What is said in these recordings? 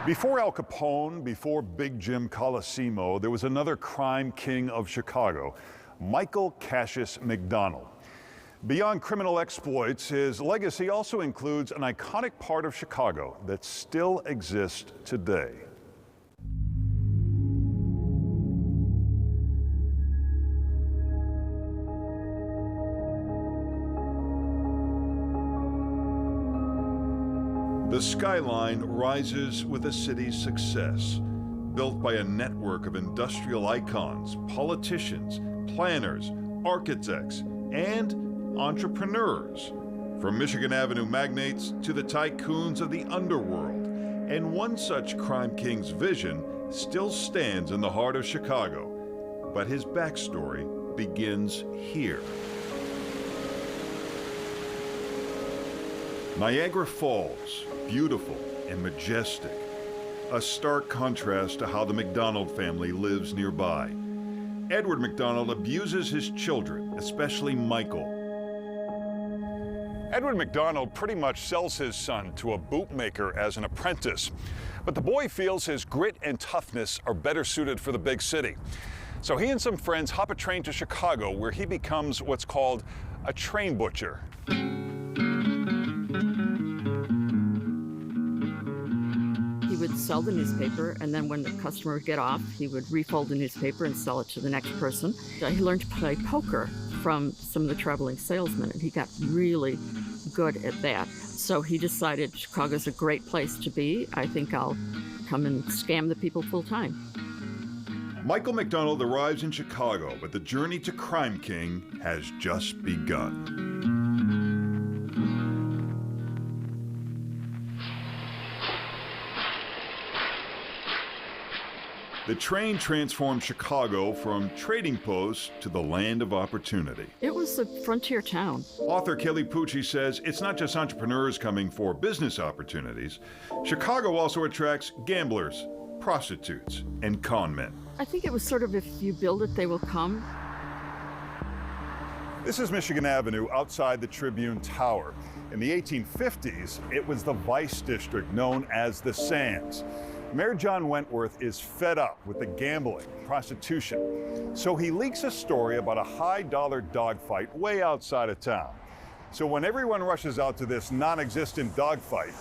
Before Al Capone, before Big Jim Colisimo, there was another crime king of Chicago, Michael Cassius McDonald. Beyond criminal exploits, his legacy also includes an iconic part of Chicago that still exists today. The skyline rises with a city's success, built by a network of industrial icons, politicians, planners, architects, and entrepreneurs, from Michigan Avenue magnates to the tycoons of the underworld. And one such crime king's vision still stands in the heart of Chicago, but his backstory begins here. Niagara Falls, beautiful and majestic, a stark contrast to how the McDonald family lives nearby. Edward McDonald abuses his children, especially Michael. Edward McDonald pretty much sells his son to a bootmaker as an apprentice, but the boy feels his grit and toughness are better suited for the big city. So he and some friends hop a train to Chicago, where he becomes what's called a train butcher. He would sell the newspaper, and then when the customer would get off, he would refold the newspaper and sell it to the next person. He learned to play poker from some of the traveling salesmen, and he got really good at that. So he decided Chicago's a great place to be. I think I'll come and scam the people full time. Michael McDonald arrives in Chicago, but the journey to Crime King has just begun. The train transformed Chicago from trading post to the land of opportunity. It was a frontier town. Author Kelly Pucci says it's not just entrepreneurs coming for business opportunities. Chicago also attracts gamblers, prostitutes, and con men. I think it was sort of, if you build it, they will come. This is Michigan Avenue outside the Tribune Tower. In the 1850s, it was the Vice District known as the Sands. Mayor John Wentworth is fed up with the gambling, prostitution, so he leaks a story about a high-dollar dogfight way outside of town. So when everyone rushes out to this non-existent dogfight,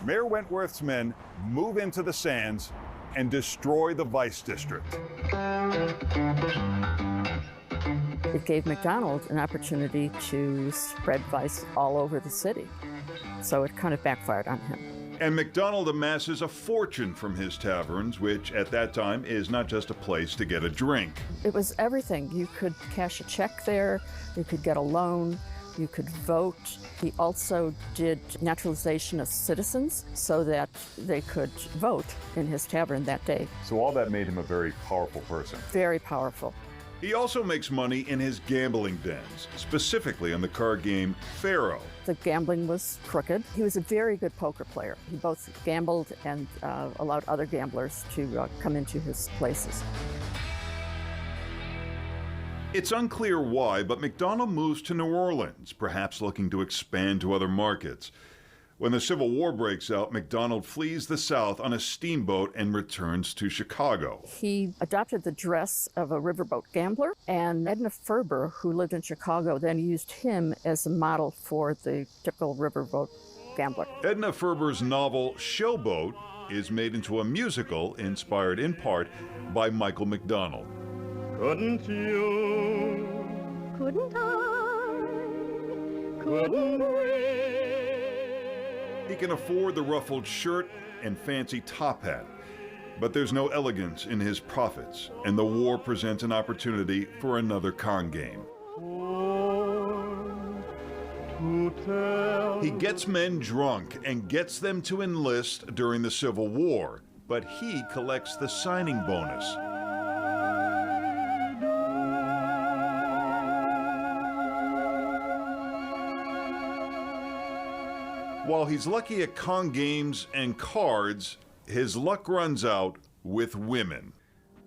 Mayor Wentworth's men move into the Sands and destroy the Vice District. It gave McDonald an opportunity to spread vice all over the city, so it kind of backfired on him. And McDonald amasses a fortune from his taverns, which at that time is not just a place to get a drink. It was everything. You could cash a check there, you could get a loan, you could vote. He also did naturalization of citizens so that they could vote in his tavern that day. So all that made him a very powerful person. Very powerful. He also makes money in his gambling dens, specifically on the card game Faro. The gambling was crooked. He was a very good poker player. He both gambled and allowed other gamblers to come into his places. It's unclear why, but McDonald moves to New Orleans, perhaps looking to expand to other markets. When the Civil War breaks out, McDonald flees the South on a steamboat and returns to Chicago. He adopted the dress of a riverboat gambler, and Edna Ferber, who lived in Chicago, then used him as a model for the typical riverboat gambler. Edna Ferber's novel Showboat is made into a musical inspired in part by Michael McDonald. Couldn't you? Couldn't I? Couldn't we? He can afford the ruffled shirt and fancy top hat, but there's no elegance in his profits, and the war presents an opportunity for another con game. He gets men drunk and gets them to enlist during the Civil War, but he collects the signing bonus. While he's lucky at con games and cards, his luck runs out with women.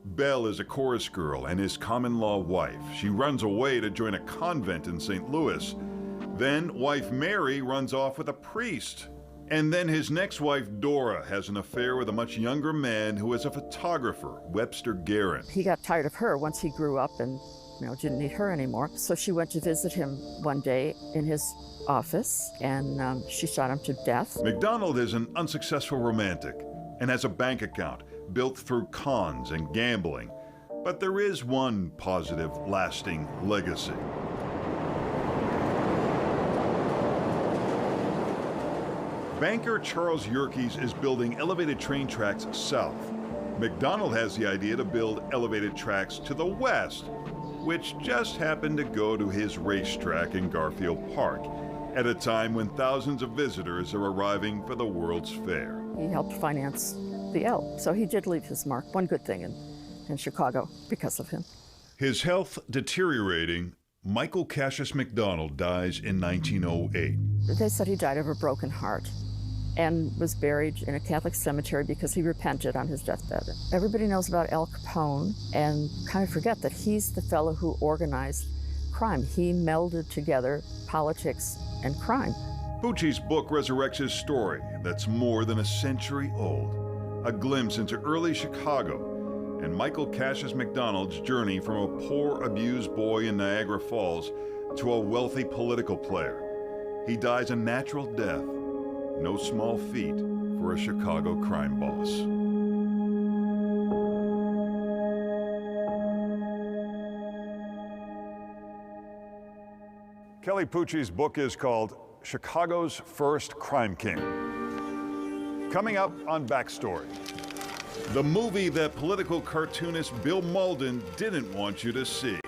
Belle is a chorus girl and his common-law wife. She runs away to join a convent in St. Louis. Then wife Mary runs off with a priest, And then his next wife, Dora, has an affair with a much younger man who is a photographer, Webster Guerin. He got tired of her once he grew up and didn't need her anymore. So she went to visit him one day in his office, and she shot him to death. McDonald is an unsuccessful romantic and has a bank account built through cons and gambling. But there is one positive, lasting legacy. Banker Charles Yerkes is building elevated train tracks south. McDonald has the idea to build elevated tracks to the west, which just happened to go to his racetrack in Garfield Park, at a time when thousands of visitors are arriving for the World's Fair. He helped finance the L, so he did leave his mark. One good thing in Chicago because of him. His health deteriorating, Michael Cassius McDonald dies in 1908. They said he died of a broken heart and was buried in a Catholic cemetery because he repented on his deathbed. Everybody knows about Al Capone and kind of forget that he's the fellow who organized crime. He melded together politics and crime. Pucci's book resurrects his story that's more than a century old, a glimpse into early Chicago and Michael Cassius McDonald's journey from a poor, abused boy in Niagara Falls to a wealthy political player. He dies a natural death, no small feat for a Chicago crime boss. Kelly Pucci's book is called Chicago's First Crime King. Coming up on Backstory, the movie that political cartoonist Bill Malden didn't want you to see.